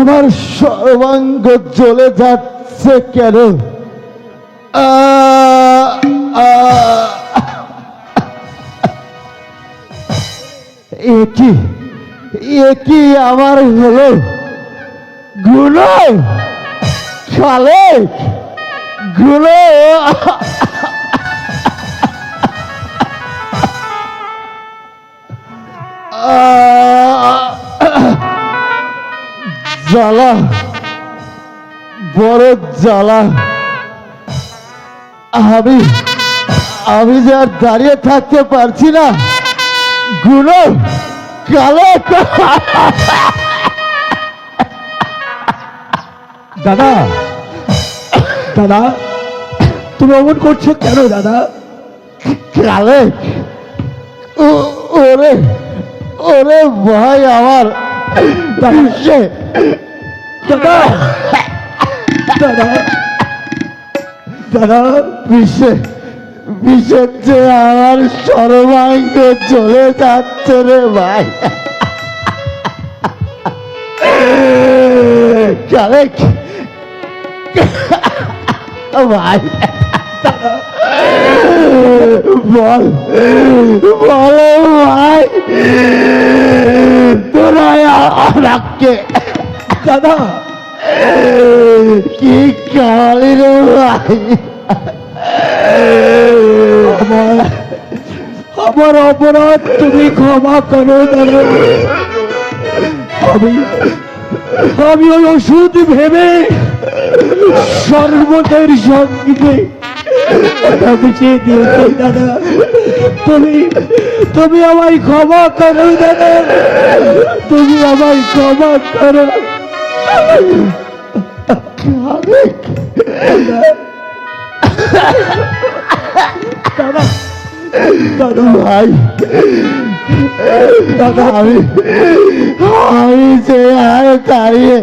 আমার সর্বাঙ্গ জ্বলে যাচ্ছে কেন? কি আমার হলো? গুলো খালেক, গুলো জ্বালা, বড় জ্বালা। আমি যে আর দাঁড়িয়ে থাকতে পারছি না। গুলো কালো। দাদা, দাদা, তুমি অমন করছো কেন দাদা? কালে, ওরে ওরে ভাই আমার। দাদা, দাদা, দাদা, বিষের যে আমার সর্বাঙ্গ চলে যাচ্ছে রে ভাই। কালে ভাই, বল বল ভাই, তোরা আমাকে দাদা, কি কালি রে ভাই। আমার অপরাধ তুমি ক্ষমা করো দাদা। আমি ওই ওষুধ ভেবে সর্বদের সঙ্গে মিশিয়ে দিয়েছি দাদা। তুমি আমায় ক্ষমা করো দাদা, তুমি আমায় ক্ষমা করো। দাদা, দাদা ভাই, দাদা, আমি যে আর দাঁড়িয়ে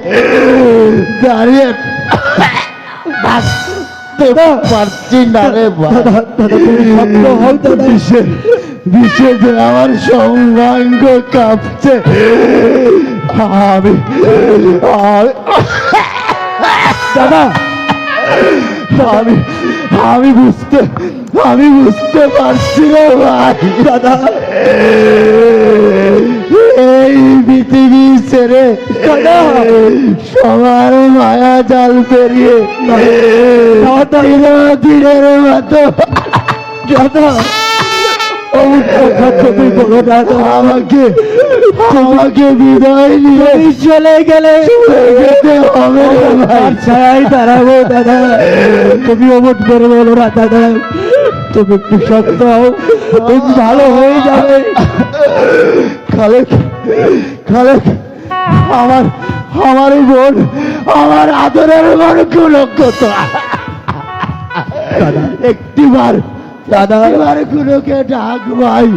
দাঁড়িয়ে পারছি না রে ভাই। বিষে যে আমার সর্বাঙ্গ কাঁপছে। দাদা, আমি বুঝতে পারছি রে ভাই। দাদা, এই পৃথিবী ছেড়ে সবার মায়া জাল পেরিয়ে দিনের মতো দাদা, আমাকে বিদায় নিয়ে চলে গেলে যেতে হবে ছাড়াই দাঁড়াবো দাদা। তুমি অমন করে বলো না দাদা, তুমি একটু শক্ত হও, তুমি ভালো হয়ে যাবে। খালেক, খালেক, আমার বোন, আমার আদরের বোন গুলোকে একটিবার দাদা, গুলোকে ডাক ভাই।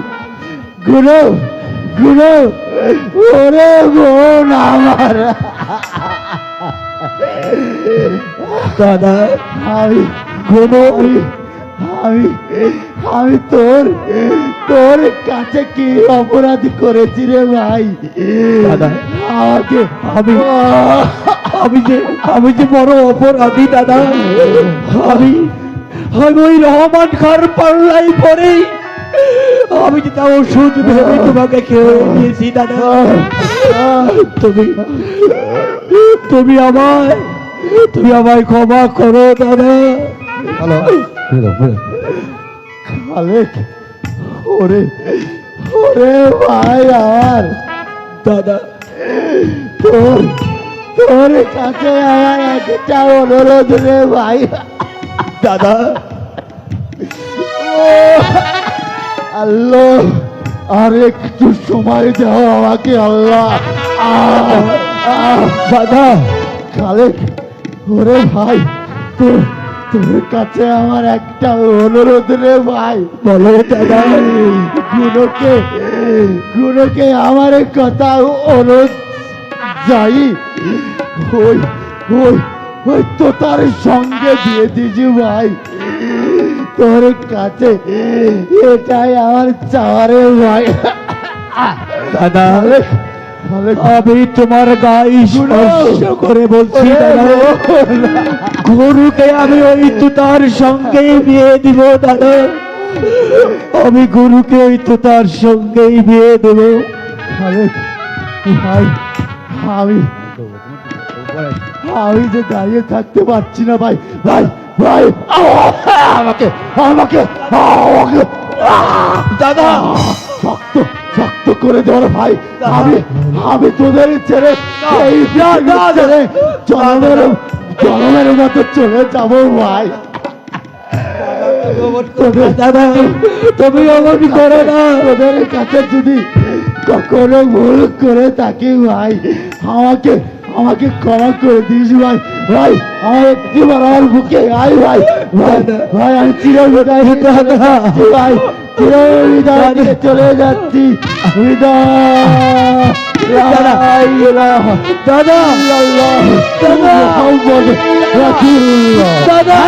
গুলো, গুলো, ওরে বোন আমার। দাদা, আমি আমি তোর কাছে কি অপরাধ করেছি রে ভাই? দাদা, আমাকে আমি যে বড় অপরাধী দাদা। আমি ওই রহমান খার পাল্লাই পরে আমি যে তা ওষুধ ভেবে তোমাকে খেয়ে দিয়েছি দাদা। তুমি আমায় ক্ষমা করো দাদা। খালেক, ওরে ওরে ভাই আমার। দাদা, তোর কাছে আমার একটা অনুরোধ রে ভাই। দাদা, আল্লাহ, আর একটু সময় দাও আমাকে আল্লাহ। দাদা, খালেক, ওরে ভাই, তোর কাছে আমার একটা অনুরোধ রে ভাই। বলো দাদা। গুণকে আমার কথা অনুরোধ যাই ওই ওই ওই তো তার সঙ্গে দিয়ে দিছি ভাই। তোর কাছে এটাই আমার চাওয়ারে ভাই। দাদা, আমি তোমার গায়ে স্পর্শ করে বলছি দাদা, গুরুকে আমি ওই তুতার সঙ্গেই বিয়ে দিব দাদা, আমি গুরুকে ওই তুতার সঙ্গেই বিয়ে দেব। খালেদ ভাই, আমি আমি যে দাঁড়িয়ে থাকতে পারছি না ভাই, ভাই ভাই আমাকে আমাকে আমাকে দাদা শক্ত শক্ত করে ধর ভাই, আমি আমি তোদের ছেড়ে এই পৃথিবী ছেড়ে জনমের জনমের মতো চলে যাবো ভাই। দাদা তুমি অমন করো না, তোদের কাছে যদি কখনো ভুল করে থাকি ভাই, আমাকে আমাকে ক্ষমা করে দিস ভাই। ভাই আমার একটিবার আমার বুকে আয় ভাই, ভাই ভাই আমি চিরবিদায় নিতে হবে ভাই, চিরবিদায় নিতে চলে যাচ্ছি। বিদায় দাদা দাদা আল্লাহ রাসূলুল্লাহ দাদা।